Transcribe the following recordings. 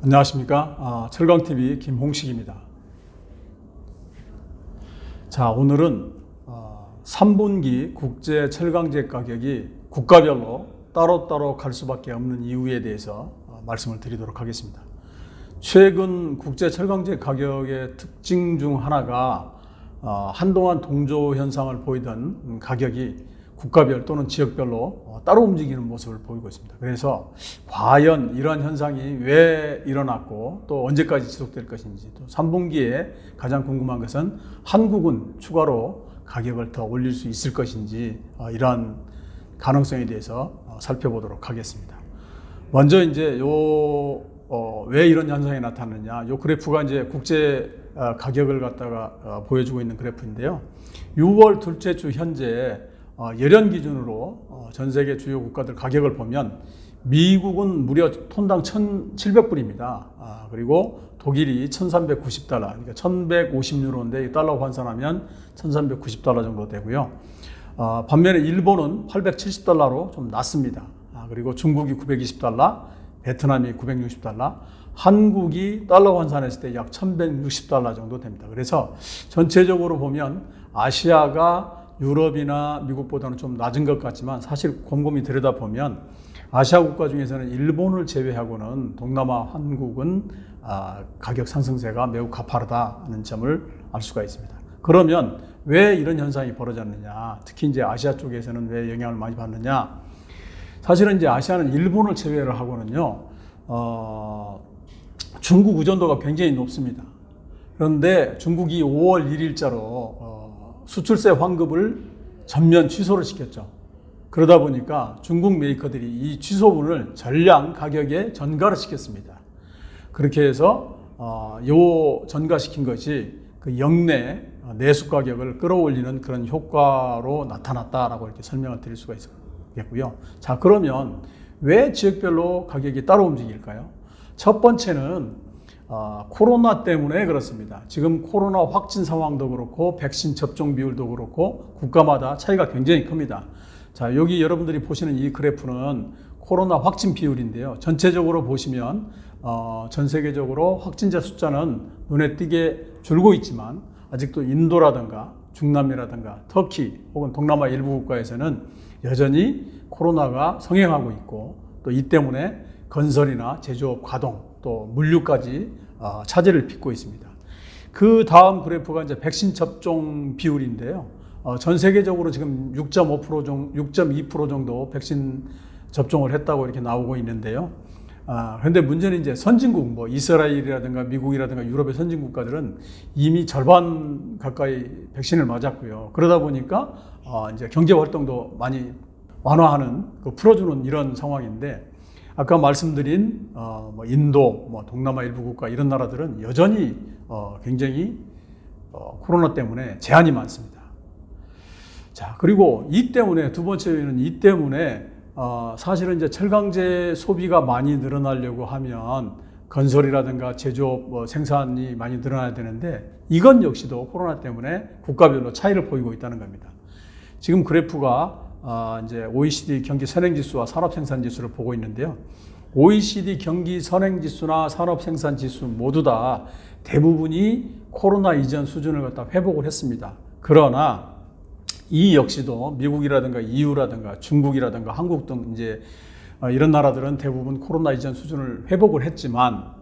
안녕하십니까. 철강TV 김홍식입니다. 자, 오늘은 3분기 국제 철강제 가격이 국가별로 따로따로 갈 수밖에 없는 이유에 대해서 말씀을 드리도록 하겠습니다. 최근 국제 철강제 가격의 특징 중 하나가 한동안 동조 현상을 보이던 가격이 국가별 또는 지역별로 따로 움직이는 모습을 보이고 있습니다. 그래서 과연 이러한 현상이 왜 일어났고 또 언제까지 지속될 것인지, 또 3분기에 가장 궁금한 것은 한국은 추가로 가격을 더 올릴 수 있을 것인지 이러한 가능성에 대해서 살펴보도록 하겠습니다. 먼저 이제 왜 이런 현상이 나타나느냐, 요 그래프가 이제 국제 가격을 갖다가 보여주고 있는 그래프인데요. 6월 둘째 주 현재 열연 기준으로 전 세계 주요 국가들 가격을 보면 미국은 무려 톤당 1,700불입니다. 그리고 독일이 1,390달러, 그러니까 1,150유로인데 달러 환산하면 1,390달러 정도 되고요. 반면에 일본은 870달러로 좀 낮습니다. 그리고 중국이 920달러, 베트남이 960달러, 한국이 달러 환산했을 때 약 1,160달러 정도 됩니다. 그래서 전체적으로 보면 아시아가 유럽이나 미국보다는 좀 낮은 것 같지만, 사실 곰곰이 들여다보면 아시아 국가 중에서는 일본을 제외하고는 동남아 한국은 가격 상승세가 매우 가파르다는 점을 알 수가 있습니다. 그러면 왜 이런 현상이 벌어졌느냐, 특히 이제 아시아 쪽에서는 왜 영향을 많이 받느냐, 사실은 이제 아시아는 일본을 제외를 하고는요, 중국 의존도가 굉장히 높습니다. 그런데 중국이 5월 1일자로 수출세 환급을 전면 취소를 시켰죠. 그러다 보니까 중국 메이커들이 이 취소분을 전량 가격에 전가를 시켰습니다. 그렇게 해서 요 전가시킨 것이 그 역내 내수 가격을 끌어올리는 그런 효과로 나타났다라고 이렇게 설명을 드릴 수가 있겠고요. 자, 그러면 왜 지역별로 가격이 따로 움직일까요? 첫 번째는 코로나 때문에 그렇습니다. 지금 코로나 확진 상황도 그렇고 백신 접종 비율도 그렇고 국가마다 차이가 굉장히 큽니다. 자, 여기 여러분들이 보시는 이 그래프는 코로나 확진 비율인데요. 전체적으로 보시면 전 세계적으로 확진자 숫자는 눈에 띄게 줄고 있지만, 아직도 인도라든가 중남미라든가 터키 혹은 동남아 일부 국가에서는 여전히 코로나가 성행하고 있고, 또 이 때문에 건설이나 제조업 가동, 또 물류까지 차질을 빚고 있습니다. 그 다음 그래프가 이제 백신 접종 비율인데요. 전 세계적으로 지금 6.2% 정도 백신 접종을 했다고 이렇게 나오고 있는데요. 그런데 문제는 이제 선진국, 뭐 이스라엘이라든가 미국이라든가 유럽의 선진 국가들은 이미 절반 가까이 백신을 맞았고요. 그러다 보니까 이제 경제 활동도 많이 완화하는, 풀어주는 이런 상황인데, 아까 말씀드린 뭐 인도, 뭐 동남아 일부 국가 이런 나라들은 여전히 굉장히 코로나 때문에 제한이 많습니다. 자, 그리고 이 때문에 두 번째 요인은 이 때문에 사실은 이제 철강제 소비가 많이 늘어나려고 하면 건설이라든가 제조업 생산이 많이 늘어나야 되는데, 이건 역시도 코로나 때문에 국가별로 차이를 보이고 있다는 겁니다. 지금 그래프가 이제 OECD 경기 선행지수와 산업생산지수를 보고 있는데요. OECD 경기 선행지수나 산업생산지수 모두 다 대부분이 코로나 이전 수준을 갖다 회복을 했습니다. 그러나 이 역시도 미국이라든가 EU라든가 중국이라든가 한국 등 이제 이런 나라들은 대부분 코로나 이전 수준을 회복을 했지만,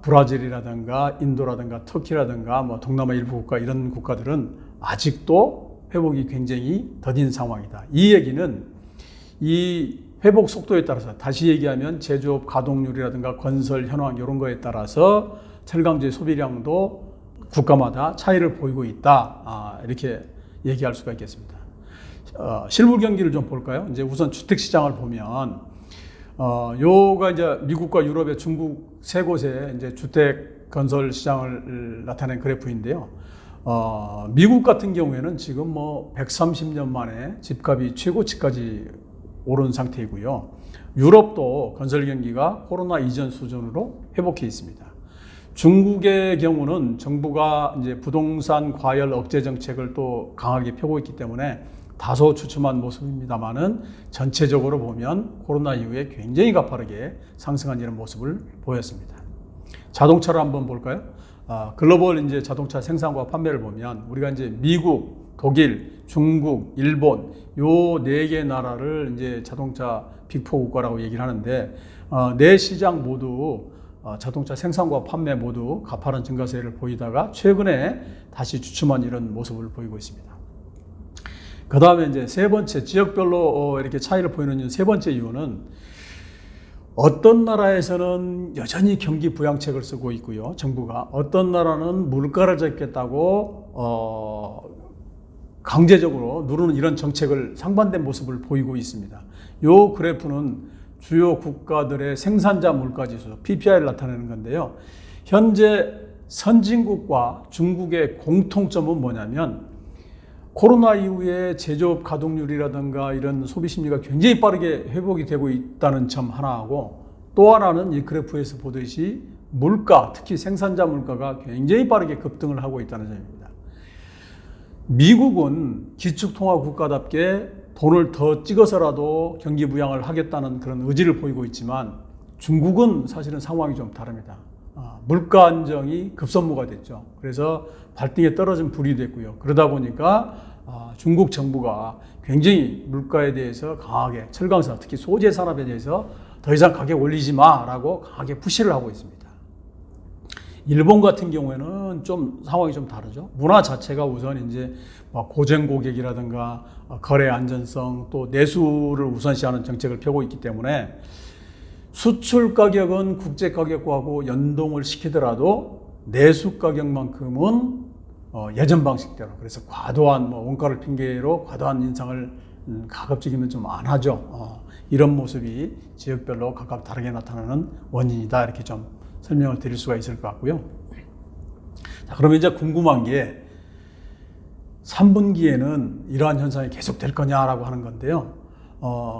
브라질이라든가 인도라든가 터키라든가 뭐 동남아 일부 국가 이런 국가들은 아직도 회복이 굉장히 더딘 상황이다. 이 얘기는 이 회복 속도에 따라서, 다시 얘기하면 제조업 가동률이라든가 건설 현황 이런 거에 따라서 철강제 소비량도 국가마다 차이를 보이고 있다. 이렇게 얘기할 수가 있겠습니다. 실물 경기를 좀 볼까요? 이제 우선 주택 시장을 보면 요가 이제 미국과 유럽의 중국 세 곳의 이제 주택 건설 시장을 나타낸 그래프인데요. 미국 같은 경우에는 지금 뭐 130년 만에 집값이 최고치까지 오른 상태이고요. 유럽도 건설 경기가 코로나 이전 수준으로 회복해 있습니다. 중국의 경우는 정부가 이제 부동산 과열 억제 정책을 또 강하게 펴고 있기 때문에 다소 주춤한 모습입니다만은 전체적으로 보면 코로나 이후에 굉장히 가파르게 상승한 이런 모습을 보였습니다. 자동차를 한번 볼까요? 글로벌 이제 자동차 생산과 판매를 보면 우리가 이제 미국, 독일, 중국, 일본 요 네 개 나라를 이제 자동차 빅4 국가라고 얘기를 하는데 네 시장 모두 자동차 생산과 판매 모두 가파른 증가세를 보이다가 최근에 다시 주춤한 이런 모습을 보이고 있습니다. 그 다음에 이제 세 번째, 지역별로 이렇게 차이를 보이는 세 번째 이유는 어떤 나라에서는 여전히 경기 부양책을 쓰고 있고요. 정부가 어떤 나라는 물가를 잡겠다고 강제적으로 누르는 이런 정책을 상반된 모습을 보이고 있습니다. 이 그래프는 주요 국가들의 생산자 물가지수 PPI를 나타내는 건데요. 현재 선진국과 중국의 공통점은 뭐냐면 코로나 이후에 제조업 가동률이라든가 이런 소비 심리가 굉장히 빠르게 회복이 되고 있다는 점 하나하고 또 하나는 이 그래프에서 보듯이 물가, 특히 생산자 물가가 굉장히 빠르게 급등을 하고 있다는 점입니다. 미국은 기축통화 국가답게 돈을 더 찍어서라도 경기 부양을 하겠다는 그런 의지를 보이고 있지만 중국은 사실은 상황이 좀 다릅니다. 물가 안정이 급선무가 됐죠. 그래서 발등에 떨어진 불이 됐고요. 그러다 보니까 중국 정부가 굉장히 물가에 대해서 강하게 철강사, 특히 소재 산업에 대해서 더 이상 가격 올리지 마라고 강하게 푸시를 하고 있습니다. 일본 같은 경우에는 좀 상황이 좀 다르죠. 문화 자체가 우선 이제 고정 고객이라든가 거래 안전성 또 내수를 우선시하는 정책을 펴고 있기 때문에 수출 가격은 국제 가격하고 연동을 시키더라도 내수 가격만큼은 예전 방식대로, 그래서 과도한 원가를 핑계로 과도한 인상을 가급적이면 좀 안 하죠. 이런 모습이 지역별로 각각 다르게 나타나는 원인이다, 이렇게 좀 설명을 드릴 수가 있을 것 같고요. 자, 그러면 이제 궁금한 게 3분기에는 이러한 현상이 계속될 거냐라고 하는 건데요.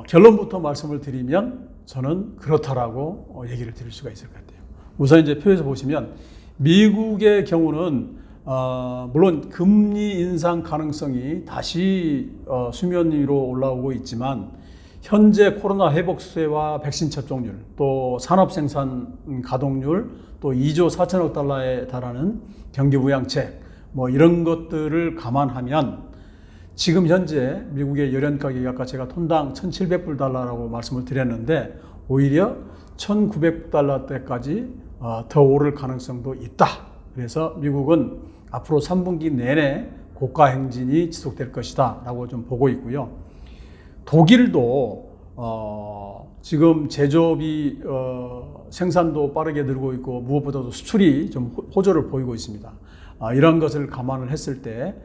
결론부터 말씀을 드리면 저는 그렇다라고 얘기를 드릴 수가 있을 것 같아요. 우선 이제 표에서 보시면 미국의 경우는 물론 금리 인상 가능성이 다시 수면 위로 올라오고 있지만 현재 코로나 회복세와 백신 접종률, 또 산업 생산 가동률, 또 2조 4천억 달러에 달하는 경기 부양책, 이런 것들을 감안하면 지금 현재 미국의 열연 가격이 아까 제가 톤당 1,700달러라고 말씀을 드렸는데 오히려 1,900달러대까지 더 오를 가능성도 있다. 그래서 미국은 앞으로 3분기 내내 고가 행진이 지속될 것이다 라고 좀 보고 있고요. 독일도 지금 제조업이 생산도 빠르게 늘고 있고 무엇보다도 수출이 좀 호조를 보이고 있습니다. 이런 것을 감안을 했을 때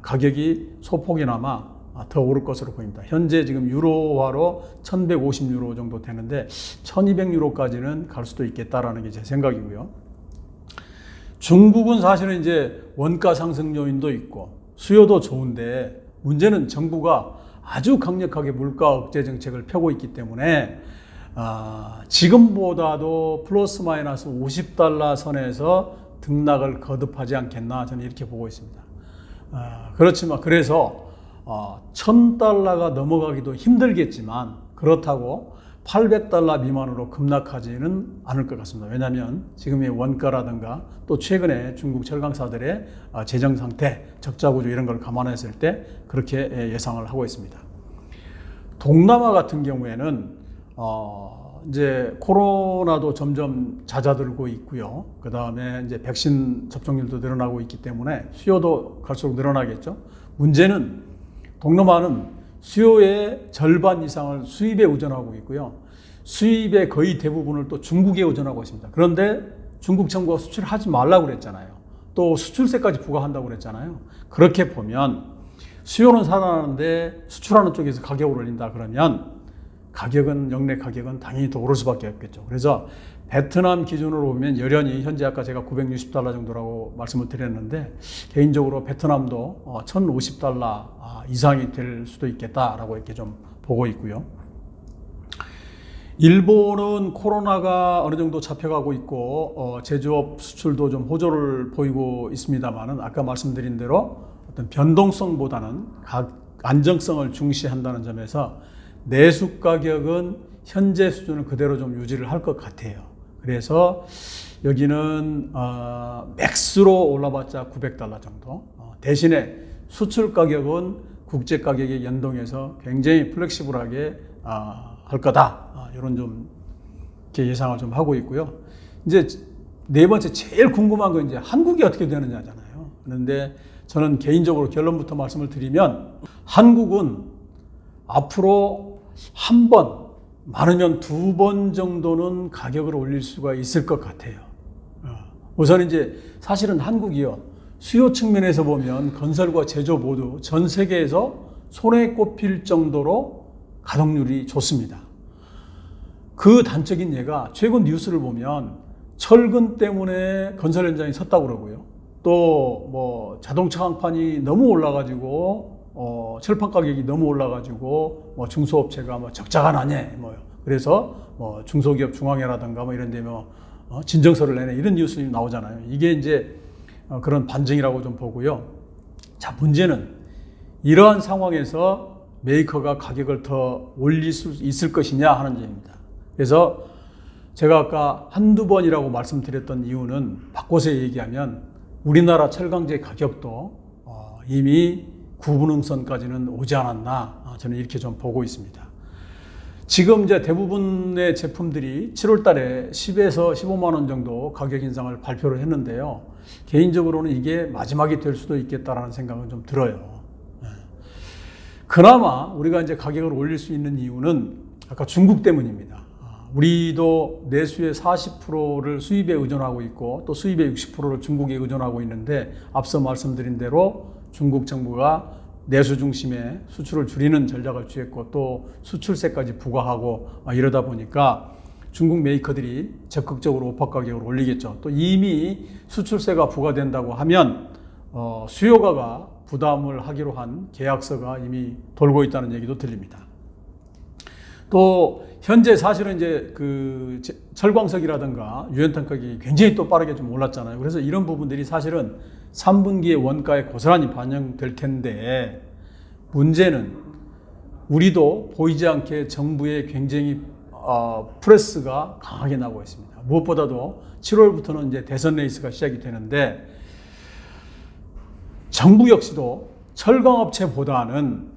가격이 소폭이나마 더 오를 것으로 보입니다. 현재 지금 유로화로 1,150유로 정도 되는데 1,200유로까지는 갈 수도 있겠다라는 게 제 생각이고요. 중국은 사실은 이제 원가 상승 요인도 있고 수요도 좋은데 문제는 정부가 아주 강력하게 물가 억제 정책을 펴고 있기 때문에 지금보다도 플러스 마이너스 50달러 선에서 등락을 거듭하지 않겠나 저는 이렇게 보고 있습니다. 그렇지만 그래서 1,000달러가 넘어가기도 힘들겠지만 그렇다고 800달러 미만으로 급락하지는 않을 것 같습니다. 왜냐하면 지금의 원가라든가 또 최근에 중국 철강사들의 재정 상태, 적자 구조 이런 걸 감안했을 때 그렇게 예상을 하고 있습니다. 동남아 같은 경우에는 이제 코로나도 점점 잦아들고 있고요. 그 다음에 이제 백신 접종률도 늘어나고 있기 때문에 수요도 갈수록 늘어나겠죠. 문제는 동남아는 수요의 절반 이상을 수입에 의존하고 있고요. 수입의 거의 대부분을 또 중국에 의존하고 있습니다. 그런데 중국 정부가 수출을 하지 말라고 그랬잖아요. 또 수출세까지 부과한다고 그랬잖아요. 그렇게 보면 수요는 살아나는데 수출하는 쪽에서 가격을 올린다 그러면 영내 가격은 당연히 더 오를 수밖에 없겠죠. 그래서 베트남 기준으로 보면 여전히 현재 아까 제가 960달러 정도라고 말씀을 드렸는데 개인적으로 베트남도 1,050달러 이상이 될 수도 있겠다라고 이렇게 좀 보고 있고요. 일본은 코로나가 어느 정도 잡혀가고 있고 제조업 수출도 좀 호조를 보이고 있습니다만은 아까 말씀드린 대로 어떤 변동성보다는 안정성을 중시한다는 점에서 내수 가격은 현재 수준을 그대로 좀 유지를 할 것 같아요. 그래서 여기는 맥스로 올라봤자 $900 정도. 대신에 수출 가격은 국제 가격에 연동해서 굉장히 플렉시블하게 할 거다. 이런 좀 이렇게 예상을 좀 하고 있고요. 이제 네 번째 제일 궁금한 건 이제 한국이 어떻게 되느냐잖아요. 그런데 저는 개인적으로 결론부터 말씀을 드리면 한국은 앞으로 한 번, 많으면 2번 정도는 가격을 올릴 수가 있을 것 같아요. 우선 이제 사실은 한국이요. 수요 측면에서 보면 건설과 제조 모두 전 세계에서 손에 꼽힐 정도로 가동률이 좋습니다. 그 단적인 예가 최근 뉴스를 보면 철근 때문에 건설 현장이 섰다고 그러고요. 또 뭐 자동차 강판이 너무 올라가지고 철판 가격이 너무 올라가지고 뭐 중소업체가 뭐 적자가 나네 뭐요. 그래서 뭐 중소기업 중앙회라든가 뭐 이런 데 뭐 진정서를 내네 이런 뉴스 나오잖아요. 이게 이제 그런 반증이라고 좀 보고요. 자, 문제는 이러한 상황에서 메이커가 가격을 더 올릴 수 있을 것이냐 하는 점입니다. 그래서 제가 아까 한두 번이라고 말씀드렸던 이유는 바꿔서 얘기하면 우리나라 철강제 가격도 이미 구분음선까지는 오지 않았나 저는 이렇게 좀 보고 있습니다. 지금 이제 대부분의 제품들이 7월 달에 10에서 15만 원 정도 가격 인상을 발표를 했는데요. 개인적으로는 이게 마지막이 될 수도 있겠다라는 생각은 좀 들어요. 그나마 우리가 이제 가격을 올릴 수 있는 이유는 아까 중국 때문입니다. 우리도 내수의 40%를 수입에 의존하고 있고 또 수입의 60%를 중국에 의존하고 있는데 앞서 말씀드린 대로 중국 정부가 내수 중심의 수출을 줄이는 전략을 취했고 또 수출세까지 부과하고 이러다 보니까 중국 메이커들이 적극적으로 오파 가격을 올리겠죠. 또 이미 수출세가 부과된다고 하면 수요가가 부담을 하기로 한 계약서가 이미 돌고 있다는 얘기도 들립니다. 또 현재 사실은 이제 그 철광석이라든가 유연탄 가격이 굉장히 또 빠르게 좀 올랐잖아요. 그래서 이런 부분들이 사실은 3분기에 원가에 고스란히 반영될 텐데 문제는 우리도 보이지 않게 정부의 굉장히 프레스가 강하게 나오고 있습니다. 무엇보다도 7월부터는 이제 대선 레이스가 시작이 되는데 정부 역시도 철강업체보다는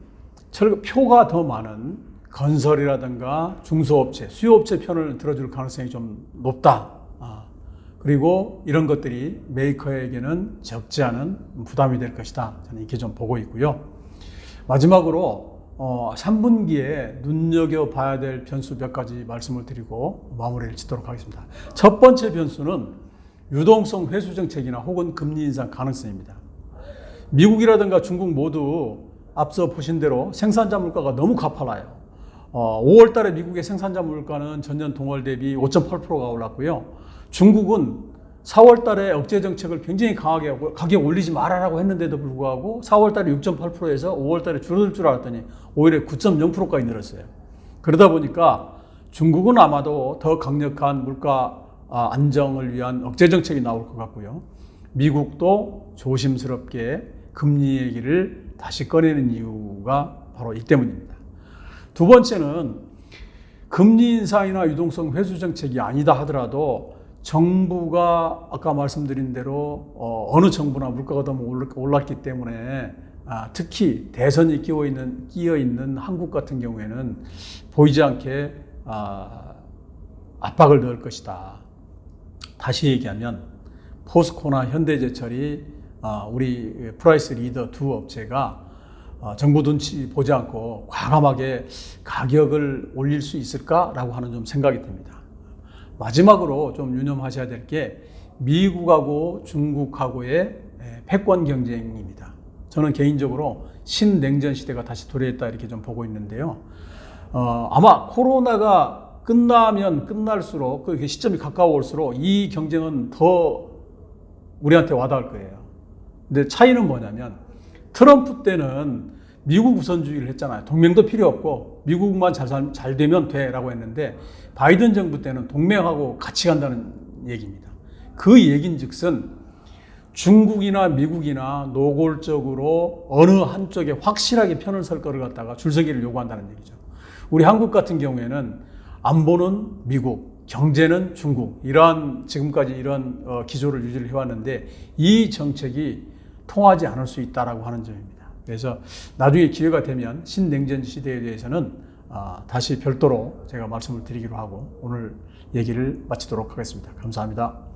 표가 더 많은 건설이라든가 중소업체, 수요업체 편을 들어줄 가능성이 좀 높다. 그리고 이런 것들이 메이커에게는 적지 않은 부담이 될 것이다. 저는 이렇게 좀 보고 있고요. 마지막으로 3분기에 눈여겨봐야 될 변수 몇 가지 말씀을 드리고 마무리를 짓도록 하겠습니다. 첫 번째 변수는 유동성 회수 정책이나 혹은 금리 인상 가능성입니다. 미국이라든가 중국 모두 앞서 보신 대로 생산자 물가가 너무 가팔라요. 5월 달에 미국의 생산자 물가는 전년 동월 대비 5.8%가 올랐고요. 중국은 4월 달에 억제 정책을 굉장히 강하게 하고 가격 올리지 말아라고 했는데도 불구하고 4월 달에 6.8%에서 5월 달에 줄어들 줄 알았더니 오히려 9.0%까지 늘었어요. 그러다 보니까 중국은 아마도 더 강력한 물가 안정을 위한 억제 정책이 나올 것 같고요. 미국도 조심스럽게 금리 얘기를 다시 꺼내는 이유가 바로 이 때문입니다. 두 번째는 금리 인상이나 유동성 회수 정책이 아니다 하더라도 정부가 아까 말씀드린 대로 어느 정부나 물가가 너무 올랐기 때문에 특히 대선이 끼어 있는 한국 같은 경우에는 보이지 않게 압박을 넣을 것이다. 다시 얘기하면 포스코나 현대제철이 우리 프라이스 리더 두 업체가 정부 눈치 보지 않고 과감하게 가격을 올릴 수 있을까라고 하는 좀 생각이 듭니다. 마지막으로 좀 유념하셔야 될 게 미국하고 중국하고의 패권 경쟁입니다. 저는 개인적으로 신냉전 시대가 다시 도래했다 이렇게 좀 보고 있는데요. 아마 코로나가 끝나면 끝날수록 그 시점이 가까워올수록 이 경쟁은 더 우리한테 와닿을 거예요. 근데 차이는 뭐냐면 트럼프 때는 미국 우선주의를 했잖아요. 동맹도 필요 없고 미국만 잘 되면 돼라고 했는데 바이든 정부 때는 동맹하고 같이 간다는 얘기입니다. 그 얘기인즉슨 중국이나 미국이나 노골적으로 어느 한쪽에 확실하게 편을 설 거를 갖다가 줄서기를 요구한다는 얘기죠. 우리 한국 같은 경우에는 안보는 미국, 경제는 중국, 이러한 지금까지 이런 기조를 유지를 해왔는데 이 정책이 통하지 않을 수 있다라고 하는 점입니다. 그래서 나중에 기회가 되면 신냉전 시대에 대해서는 다시 별도로 제가 말씀을 드리기로 하고 오늘 얘기를 마치도록 하겠습니다. 감사합니다.